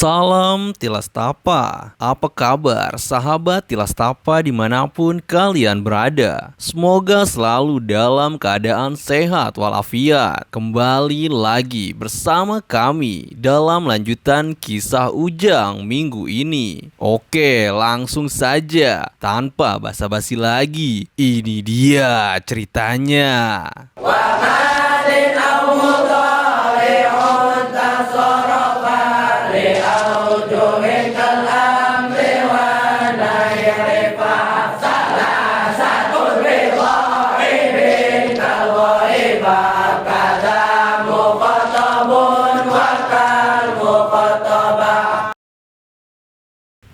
Salam Tilastapa. Apa kabar sahabat Tilastapa dimanapun kalian berada? Semoga selalu dalam keadaan sehat walafiat. Kembali lagi bersama kami dalam lanjutan kisah Ujang minggu ini. Oke, langsung saja tanpa basa-basi lagi. Ini dia ceritanya.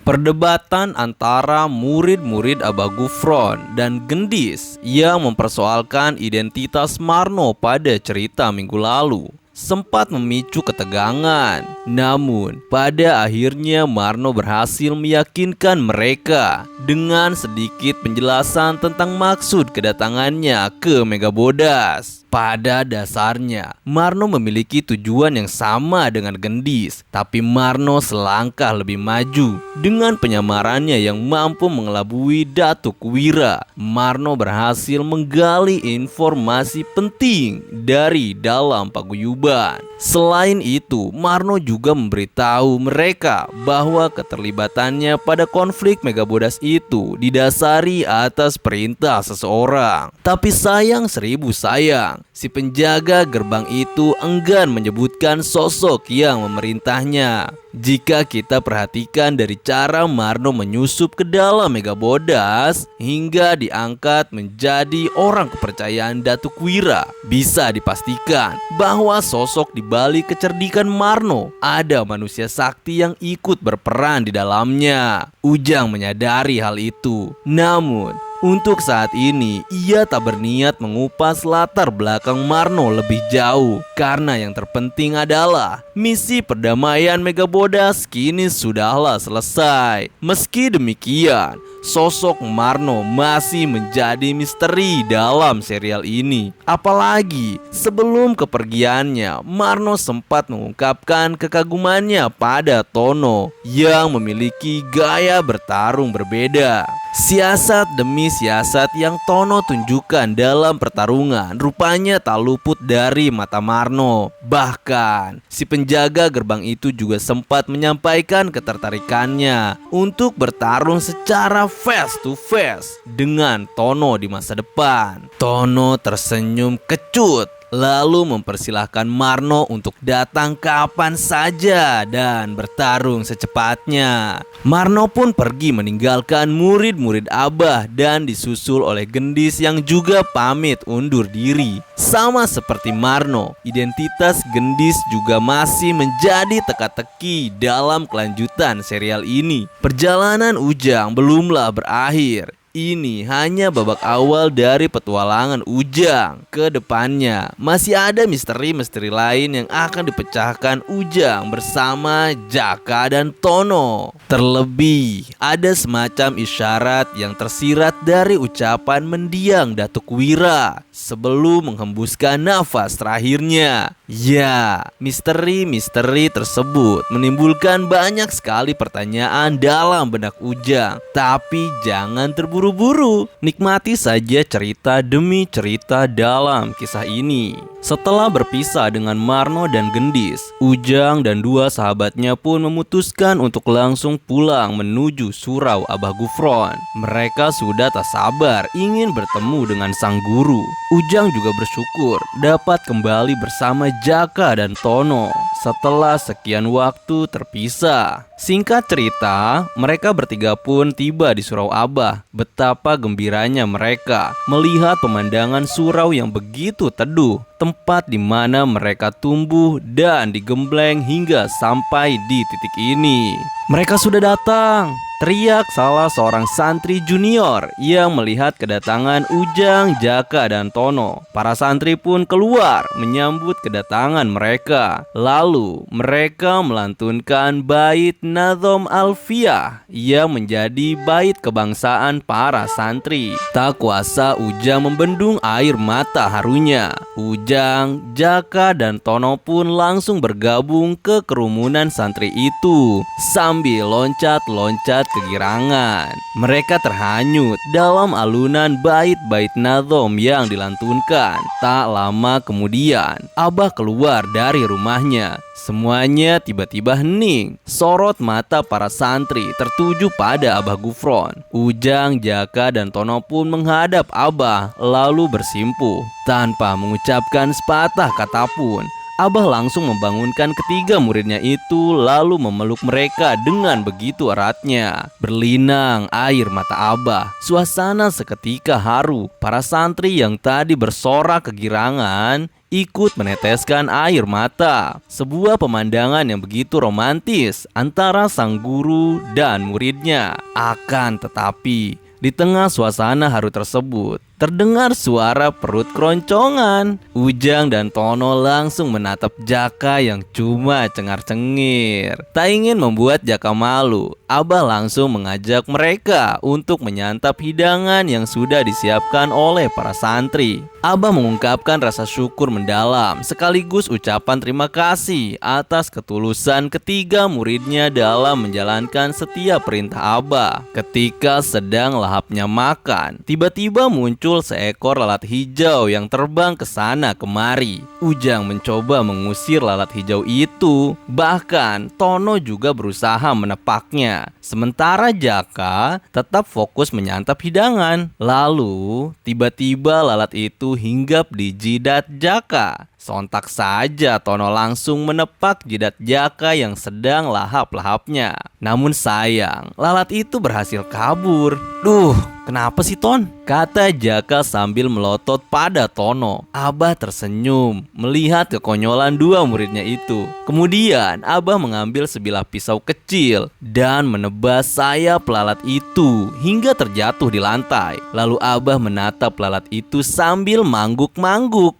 Perdebatan antara murid-murid Abah Gufron dan Gendis yang mempersoalkan identitas Marno pada cerita minggu lalu sempat memicu ketegangan. Namun, pada akhirnya Marno berhasil meyakinkan mereka dengan sedikit penjelasan tentang maksud kedatangannya ke Megabodas. Pada dasarnya, Marno memiliki tujuan yang sama dengan Gendis, tapi Marno selangkah lebih maju. Dengan penyamarannya yang mampu mengelabui Datuk Wira, Marno berhasil menggali informasi penting dari dalam paguyuban. Selain itu, Marno juga memberitahu mereka bahwa keterlibatannya pada konflik Megabodas itu didasari atas perintah seseorang. Tapi sayang seribu sayang, si penjaga gerbang itu enggan menyebutkan sosok yang memerintahnya. Jika kita perhatikan dari cara Marno menyusup ke dalam Megabodas hingga diangkat menjadi orang kepercayaan Datuk Wira, bisa dipastikan bahwa sosok di balik kecerdikan Marno ada manusia sakti yang ikut berperan di dalamnya. Ujang menyadari hal itu. Namun, untuk saat ini, ia tak berniat mengupas latar belakang Marno lebih jauh. Karena yang terpenting adalah misi perdamaian Megabodas kini sudahlah selesai. Meski demikian, sosok Marno masih menjadi misteri dalam serial ini. Apalagi sebelum kepergiannya, Marno sempat mengungkapkan kekagumannya pada Tono yang memiliki gaya bertarung berbeda. Siasat demi siasat yang Tono tunjukkan dalam pertarungan rupanya tak luput dari mata Marno. Bahkan, si penjaga gerbang itu juga sempat menyampaikan ketertarikannya untuk bertarung secara face to face dengan Tono di masa depan. Tono tersenyum kecut, lalu mempersilahkan Marno untuk datang kapan saja dan bertarung secepatnya. Marno pun pergi meninggalkan murid-murid Abah dan disusul oleh Gendis yang juga pamit undur diri. Sama seperti Marno, identitas Gendis juga masih menjadi teka-teki dalam kelanjutan serial ini. Perjalanan Ujang belumlah berakhir. Ini hanya babak awal dari petualangan Ujang. Ke depannya masih ada misteri-misteri lain yang akan dipecahkan Ujang bersama Jaka dan Tono. Terlebih, ada semacam isyarat yang tersirat dari ucapan mendiang Datuk Wira sebelum menghembuskan nafas terakhirnya. Ya, misteri-misteri tersebut menimbulkan banyak sekali pertanyaan dalam benak Ujang. Tapi jangan terburu-buru, nikmati saja cerita demi cerita dalam kisah ini. Setelah berpisah dengan Marno dan Gendis, Ujang dan dua sahabatnya pun memutuskan untuk langsung pulang menuju surau Abah Gufron. Mereka sudah tak sabar ingin bertemu dengan sang guru. Ujang juga bersyukur dapat kembali bersama Jaka dan Tono setelah sekian waktu terpisah. Singkat cerita, mereka bertiga pun tiba di surau Abah. Betapa gembiranya mereka melihat pemandangan surau yang begitu teduh, tempat di mana mereka tumbuh dan digembleng hingga sampai di titik ini. Mereka sudah datang, teriak salah seorang santri junior yang melihat kedatangan Ujang, Jaka, dan Tono. Para santri pun keluar menyambut kedatangan mereka. Lalu mereka melantunkan bait Nazom Alfiyah yang menjadi bait kebangsaan para santri. Tak kuasa Ujang membendung air mata harunya. Ujang, Jaka, dan Tono pun langsung bergabung ke kerumunan santri itu sambil loncat-loncat kegirangan. Mereka terhanyut dalam alunan bait-bait nazom yang dilantunkan. Tak lama kemudian, Abah keluar dari rumahnya. Semuanya tiba-tiba hening. Sorot mata para santri tertuju pada Abah Gufron. Ujang, Jaka, dan Tono pun menghadap Abah lalu bersimpuh. Tanpa mengucapkan sepatah kata pun, Abah langsung membangunkan ketiga muridnya itu lalu memeluk mereka dengan begitu eratnya. Berlinang air mata Abah. Suasana seketika haru. Para santri yang tadi bersorak kegirangan ikut meneteskan air mata. Sebuah pemandangan yang begitu romantis antara sang guru dan muridnya. Akan tetapi, di tengah suasana haru tersebut, terdengar suara perut keroncongan. Ujang dan Tono langsung menatap Jaka yang cuma cengar-cengir. Tak ingin membuat Jaka malu, Abah langsung mengajak mereka untuk menyantap hidangan yang sudah disiapkan oleh para santri. Abah mengungkapkan rasa syukur mendalam sekaligus ucapan terima kasih atas ketulusan ketiga muridnya dalam menjalankan setiap perintah Abah. Ketika sedang lahapnya makan, tiba-tiba muncul seekor lalat hijau yang terbang ke sana kemari. Ujang mencoba mengusir lalat hijau itu, bahkan Tono juga berusaha menepaknya. Sementara Jaka tetap fokus menyantap hidangan. Lalu tiba-tiba lalat itu hinggap di jidat Jaka. Sontak saja Tono langsung menepak jidat Jaka yang sedang lahap-lahapnya. Namun sayang, lalat itu berhasil kabur. Duh, kenapa sih Ton? Kata Jaka sambil melotot pada Tono. Abah tersenyum melihat kekonyolan dua muridnya itu. Kemudian Abah mengambil sebilah pisau kecil dan menebas sayap lalat itu hingga terjatuh di lantai. Lalu Abah menatap lalat itu sambil mangguk-mangguk.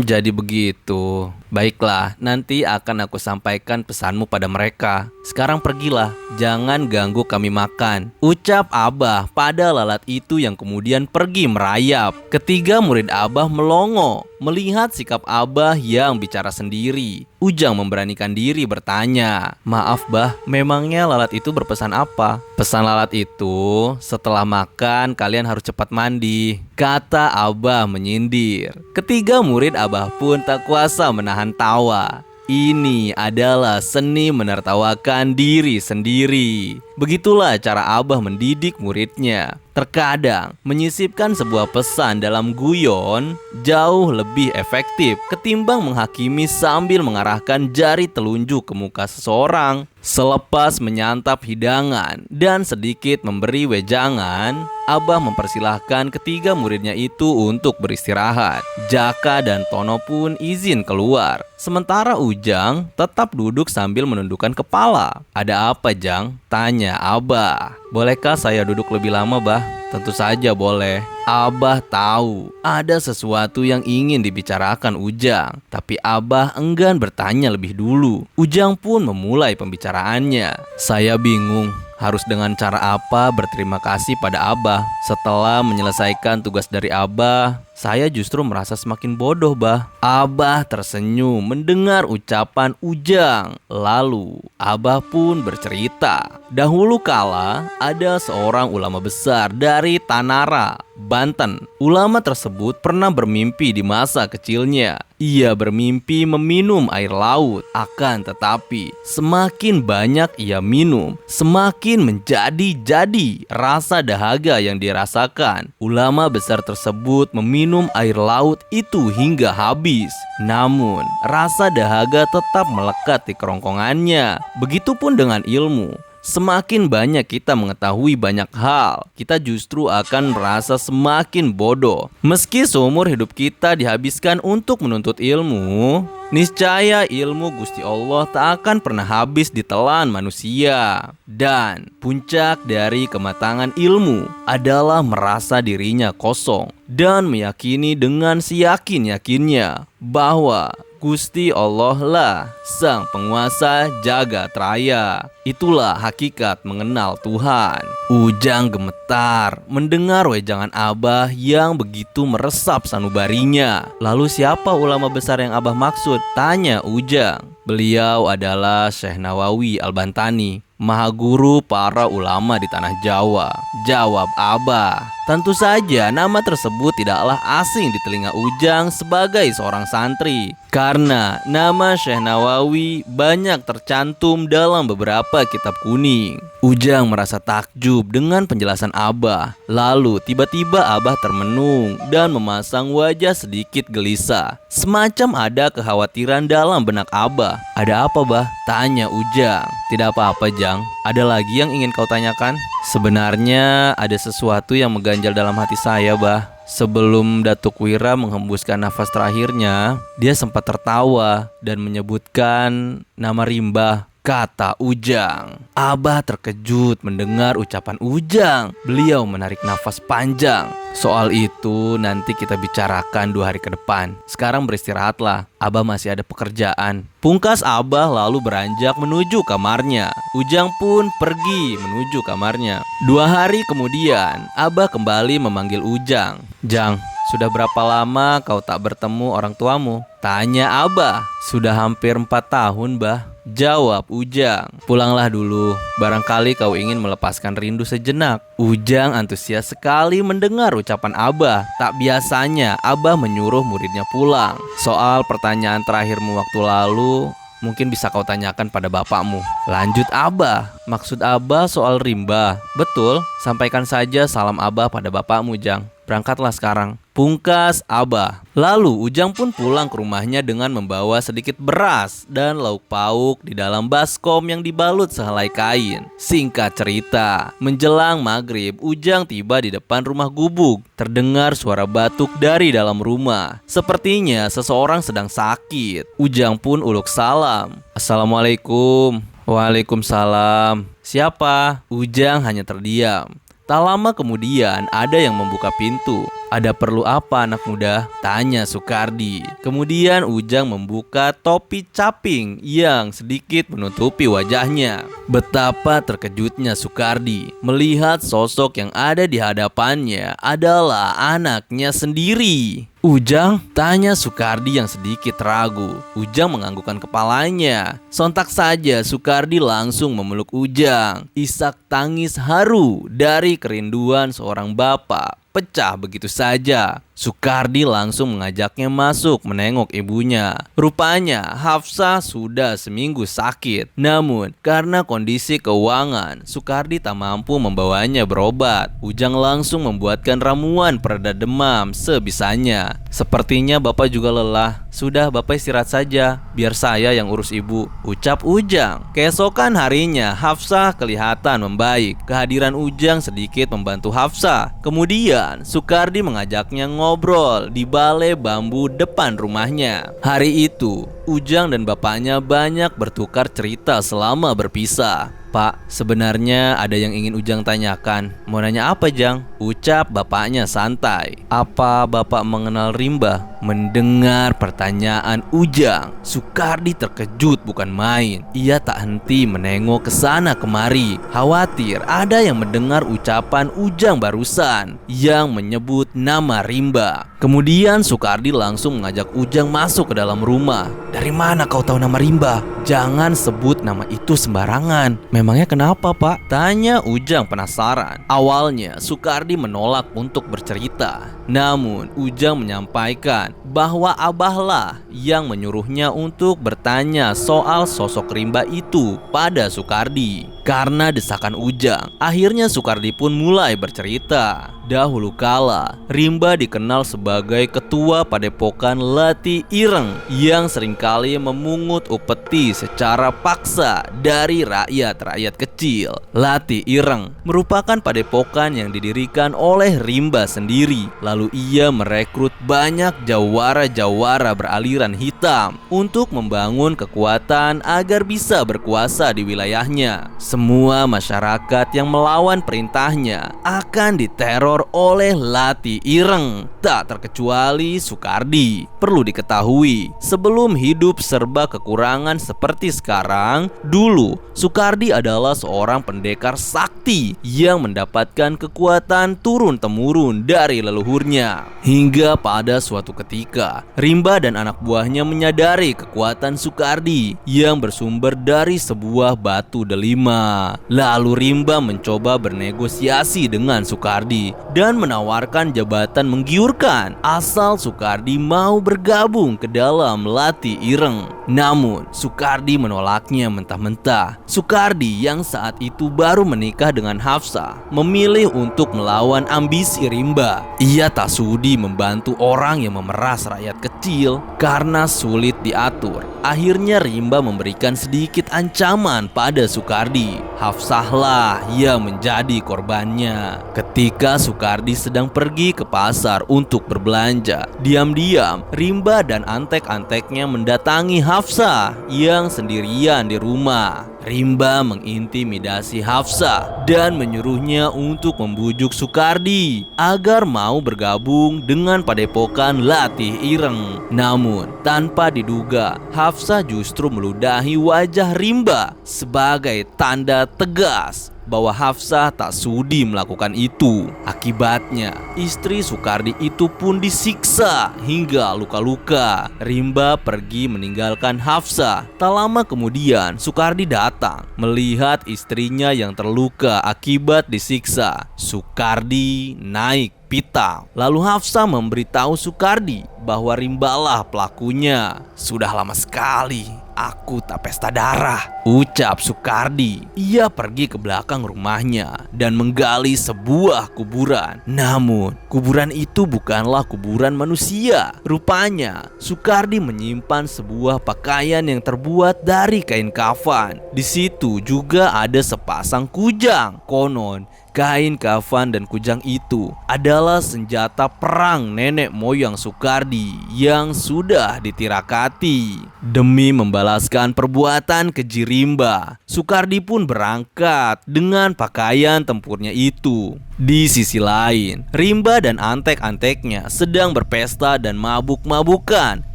Jadi begitu. Baiklah, nanti akan aku sampaikan pesanmu pada mereka. Sekarang pergilah, jangan ganggu kami makan, ucap Abah pada lalat itu yang kemudian pergi merayap. Ketiga murid Abah melongo melihat sikap Abah yang bicara sendiri. Ujang memberanikan diri bertanya, "Maaf Bah, memangnya lalat itu berpesan apa?" "Pesan lalat itu, setelah makan kalian harus cepat mandi," kata Abah menyindir. Ketiga murid Abah pun tak kuasa menahan tawa. Ini adalah seni menertawakan diri sendiri. Begitulah cara Abah mendidik muridnya. Terkadang menyisipkan sebuah pesan dalam guyon jauh lebih efektif ketimbang menghakimi sambil mengarahkan jari telunjuk ke muka seseorang. Selepas menyantap hidangan dan sedikit memberi wejangan, Abah mempersilahkan ketiga muridnya itu untuk beristirahat. Jaka dan Tono pun izin keluar. Sementara Ujang tetap duduk sambil menundukkan kepala. "Ada apa, Jang?" tanya Abah. "Bolehkah saya duduk lebih lama, Bah?" "Tentu saja boleh." Abah tahu ada sesuatu yang ingin dibicarakan Ujang, tapi Abah enggan bertanya lebih dulu. Ujang pun memulai pembicaraannya. "Saya bingung harus dengan cara apa berterima kasih pada Abah. Setelah menyelesaikan tugas dari Abah, saya justru merasa semakin bodoh, Bah." Abah tersenyum mendengar ucapan Ujang. Lalu Abah pun bercerita. Dahulu kala ada seorang ulama besar dari Tanara, Banten. Ulama tersebut pernah bermimpi di masa kecilnya. Ia bermimpi meminum air laut. Akan tetapi, semakin banyak ia minum, semakin menjadi-jadi rasa dahaga yang dirasakan. Ulama besar tersebut meminum air laut itu hingga habis. Namun, rasa dahaga tetap melekat di kerongkongannya. Begitupun dengan ilmu. Semakin banyak kita mengetahui banyak hal, kita justru akan merasa semakin bodoh. Meski seumur hidup kita dihabiskan untuk menuntut ilmu, niscaya ilmu Gusti Allah tak akan pernah habis ditelan manusia. Dan puncak dari kematangan ilmu adalah merasa dirinya kosong dan meyakini dengan seyakin-yakinnya bahwa Gusti Allah lah sang penguasa jagat raya. Itulah hakikat mengenal Tuhan. Ujang gemetar mendengar wejangan Abah yang begitu meresap sanubarinya. Lalu siapa ulama besar yang Abah maksud? Tanya Ujang. Beliau adalah Syekh Nawawi Al-Bantani, maha guru para ulama di tanah Jawa. Jawab Abah. Tentu saja nama tersebut tidaklah asing di telinga Ujang sebagai seorang santri, karena nama Syekh Nawawi banyak tercantum dalam beberapa kitab kuning. Ujang merasa takjub dengan penjelasan Abah. Lalu tiba-tiba Abah termenung dan memasang wajah sedikit gelisah, semacam ada kekhawatiran dalam benak Abah. Ada apa, Bah? Tanya Ujang. Tidak apa-apa, Jang. Ada lagi yang ingin kau tanyakan? Sebenarnya ada sesuatu yang mengganjal dalam hati saya, Bah. Sebelum Datuk Wira menghembuskan nafas terakhirnya, dia sempat tertawa dan menyebutkan nama Rimba, kata Ujang. Abah terkejut mendengar ucapan Ujang. Beliau menarik nafas panjang. Soal itu nanti kita bicarakan 2 hari ke depan. Sekarang beristirahatlah, Abah masih ada pekerjaan. Pungkas Abah lalu beranjak menuju kamarnya. Ujang pun pergi menuju kamarnya. 2 hari kemudian, Abah kembali memanggil Ujang. Jang, sudah berapa lama kau tak bertemu orang tuamu? Tanya Abah. Sudah hampir 4 tahun, Bah. Jawab Ujang. Pulanglah dulu, barangkali kau ingin melepaskan rindu sejenak. Ujang antusias sekali mendengar ucapan Abah. Tak biasanya Abah menyuruh muridnya pulang. Soal pertanyaan terakhirmu waktu lalu, mungkin bisa kau tanyakan pada bapakmu. Lanjut Abah. Maksud Abah soal Rimba. Betul, sampaikan saja salam Abah pada bapakmu, Jang. Berangkatlah sekarang. Pungkas Abah. Lalu Ujang pun pulang ke rumahnya dengan membawa sedikit beras dan lauk pauk di dalam baskom yang dibalut sehelai kain. Singkat cerita, menjelang maghrib, Ujang tiba di depan rumah gubuk. Terdengar suara batuk dari dalam rumah. Sepertinya seseorang sedang sakit. Ujang pun uluk salam. Assalamualaikum. Waalaikumsalam. Siapa? Ujang hanya terdiam. Tak lama kemudian ada yang membuka pintu. Ada perlu apa anak muda? Tanya Sukardi. Kemudian Ujang membuka topi caping yang sedikit menutupi wajahnya. Betapa terkejutnya Sukardi melihat sosok yang ada di hadapannya adalah anaknya sendiri. Ujang? Tanya Sukardi yang sedikit ragu. Ujang menganggukkan kepalanya. Sontak saja Sukardi langsung memeluk Ujang. Isak tangis haru dari kerinduan seorang bapak pecah begitu saja. Sukardi langsung mengajaknya masuk menengok ibunya. Rupanya Hafsah sudah seminggu sakit. Namun karena kondisi keuangan, Sukardi tak mampu membawanya berobat. Ujang langsung membuatkan ramuan pereda demam sebisanya. Sepertinya bapak juga lelah. Sudah, bapak istirahat saja, biar saya yang urus ibu, ucap Ujang. Keesokan harinya Hafsah kelihatan membaik. Kehadiran Ujang sedikit membantu Hafsah. Kemudian Sukardi mengajaknya ngobrol di balai bambu depan rumahnya. Hari itu Ujang dan bapaknya banyak bertukar cerita selama berpisah. Pak, sebenarnya ada yang ingin Ujang tanyakan. Mau nanya apa, Jang? Ucap bapaknya santai. Apa bapak mengenal Rimba? Mendengar pertanyaan Ujang, Sukardi terkejut bukan main. Ia tak henti menengok ke sana kemari, khawatir ada yang mendengar ucapan Ujang barusan yang menyebut nama Rimba. Kemudian Sukardi langsung mengajak Ujang masuk ke dalam rumah. Dari mana kau tahu nama Rimba? Jangan sebut nama itu sembarangan. Memangnya kenapa, Pak? Tanya Ujang penasaran. Awalnya Sukardi menolak untuk bercerita. Namun Ujang menyampaikan bahwa Abahlah yang menyuruhnya untuk bertanya soal sosok Rimba itu pada Sukardi. Karena desakan Ujang, akhirnya Sukardi pun mulai bercerita. Dahulu kala, Rimba dikenal sebagai ketua padepokan Lati Ireng yang seringkali memungut upeti secara paksa dari rakyat-rakyat kecil. Lati Ireng merupakan padepokan yang didirikan oleh Rimba sendiri. Lalu ia merekrut banyak jawara-jawara beraliran hitam untuk membangun kekuatan agar bisa berkuasa di wilayahnya. Semua masyarakat yang melawan perintahnya akan diteror oleh Lati Ireng, tak terkecuali Soekardi. Perlu diketahui, sebelum hidup serba kekurangan seperti sekarang, dulu Soekardi adalah seorang pendekar sakti yang mendapatkan kekuatan turun-temurun dari leluhurnya. Hingga pada suatu ketika, Rimba dan anak buahnya menyadari kekuatan Soekardi yang bersumber dari sebuah batu delima. Lalu Rimba mencoba bernegosiasi dengan Soekardi dan menawarkan jabatan menggiurkan asal Soekardi mau bergabung ke dalam Lati Ireng. Namun Soekardi menolaknya mentah-mentah. Soekardi yang saat itu baru menikah dengan Hafsah memilih untuk melawan ambisi Rimba. Ia tak sudi membantu orang yang memeras rakyat kecil karena sulit diatur. Akhirnya Rimba memberikan sedikit ancaman pada Soekardi. Hafsahlah yang menjadi korbannya. Ketika Soekardi sedang pergi ke pasar untuk berbelanja, diam-diam Rimba dan antek-anteknya mendatangi Hafsah yang sendirian di rumah. Rimba mengintimidasi Hafsah dan menyuruhnya untuk membujuk Soekardi agar mau bergabung dengan padepokan Lati Ireng. Namun tanpa diduga, Hafsah justru meludahi wajah Rimba sebagai tanda tegas bahwa Hafsah tak sudi melakukan itu. Akibatnya, istri Soekardi itu pun disiksa hingga luka-luka. Rimba pergi meninggalkan Hafsah. Tak lama kemudian, Soekardi datang melihat istrinya yang terluka akibat disiksa. Soekardi naik pitam. Lalu Hafsah memberitahu Soekardi bahwa Rimbalah pelakunya. Sudah lama sekali aku tak pesta darah, ucap Soekardi. Ia pergi ke belakang rumahnya dan menggali sebuah kuburan. Namun kuburan itu bukanlah kuburan manusia. Rupanya Soekardi menyimpan sebuah pakaian yang terbuat dari kain kafan. Di situ juga ada sepasang kujang. Konon kain kafan dan kujang itu adalah senjata perang nenek moyang Soekardi yang sudah ditirakati. Demi membalaskan perbuatan keji Rimba, Soekardi pun berangkat dengan pakaian tempurnya itu. Di sisi lain, Rimba dan antek-anteknya sedang berpesta dan mabuk-mabukan,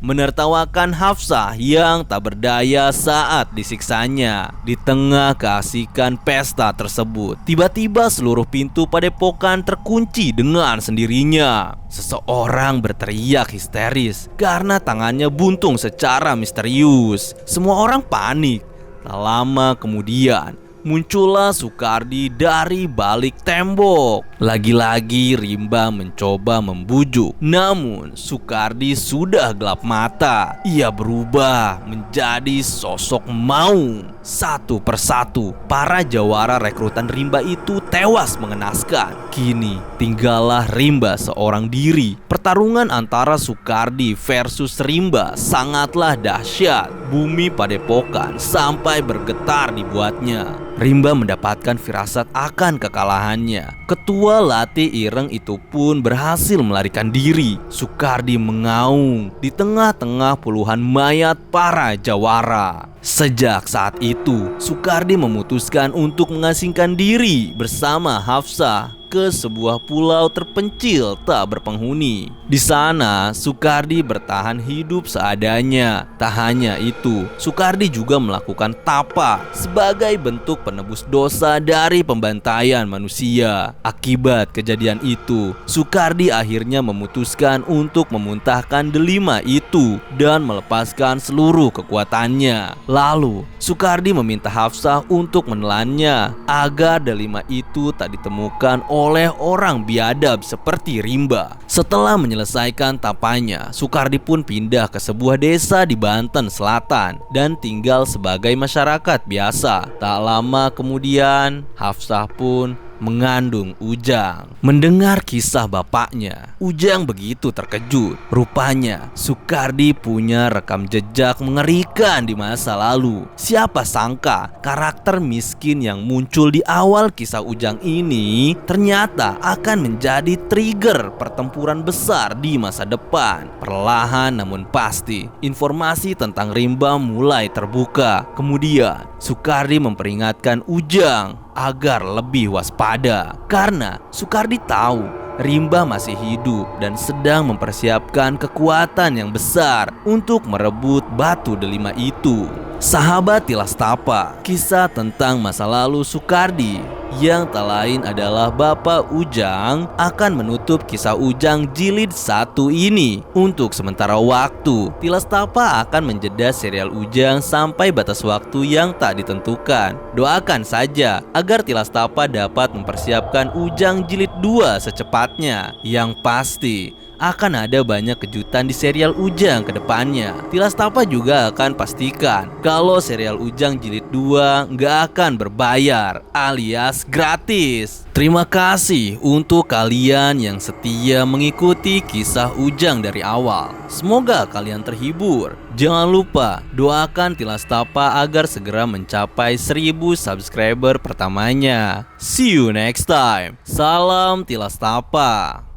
menertawakan Hafsah yang tak berdaya saat disiksanya. Di tengah keasikan pesta tersebut, tiba-tiba seluruh pintu padepokan terkunci dengan sendirinya. Seseorang berteriak histeris karena tangannya buntung secara misterius. Semua orang panik. Tak lama kemudian, muncullah Soekardi dari balik tembok. Lagi-lagi Rimba mencoba membujuk, namun Soekardi sudah gelap mata. Ia berubah menjadi sosok maung. Satu persatu, para jawara rekrutan Rimba itu tewas mengenaskan. Kini tinggallah Rimba seorang diri. Pertarungan antara Soekardi versus Rimba sangatlah dahsyat. Bumi padepokan sampai bergetar dibuatnya. Rimba mendapatkan firasat akan kekalahannya. Ketua Lati Ireng itu pun berhasil melarikan diri. Soekardi mengaung di tengah-tengah puluhan mayat para jawara. Sejak saat itu, Soekardi memutuskan untuk mengasingkan diri bersama Hafsah ke sebuah pulau terpencil tak berpenghuni. Di sana, Soekardi bertahan hidup seadanya. Tak hanya itu, Soekardi juga melakukan tapa sebagai bentuk penebus dosa dari pembantaian manusia. Akibat kejadian itu, Soekardi akhirnya memutuskan untuk memuntahkan delima itu dan melepaskan seluruh kekuatannya. Lalu, Soekardi meminta Hafsah untuk menelannya agar delima itu tak ditemukan oleh orang biadab seperti Rimba. Setelah menyelesaikan tapanya, Soekardi pun pindah ke sebuah desa di Banten Selatan dan tinggal sebagai masyarakat biasa. Tak lama kemudian, Hafsah pun mengandung Ujang. Mendengar kisah bapaknya, Ujang begitu terkejut. Rupanya Soekardi punya rekam jejak mengerikan bahkan di masa lalu. Siapa sangka karakter miskin yang muncul di awal kisah Ujang ini ternyata akan menjadi trigger pertempuran besar di masa depan. Perlahan namun pasti, informasi tentang rimba mulai terbuka. Kemudian Soekardi memperingatkan Ujang agar lebih waspada, karena Soekardi tahu rimba masih hidup dan sedang mempersiapkan kekuatan yang besar untuk merebut batu delima itu. Sahabat Tilastapa, kisah tentang masa lalu Soekardi yang tak lain adalah Bapak Ujang akan menutup kisah Ujang jilid 1 ini. Untuk sementara waktu, Tilastapa akan menjeda serial Ujang sampai batas waktu yang tak ditentukan. Doakan saja agar Tilastapa dapat mempersiapkan Ujang jilid 2 secepatnya. Yang pasti akan ada banyak kejutan di serial Ujang ke depannya. Tilastapa juga akan pastikan kalau serial Ujang jilid 2 nggak akan berbayar alias gratis. Terima kasih untuk kalian yang setia mengikuti kisah Ujang dari awal. Semoga kalian terhibur. Jangan lupa doakan Tilastapa agar segera mencapai 1000 subscriber pertamanya. See you next time. Salam Tilastapa.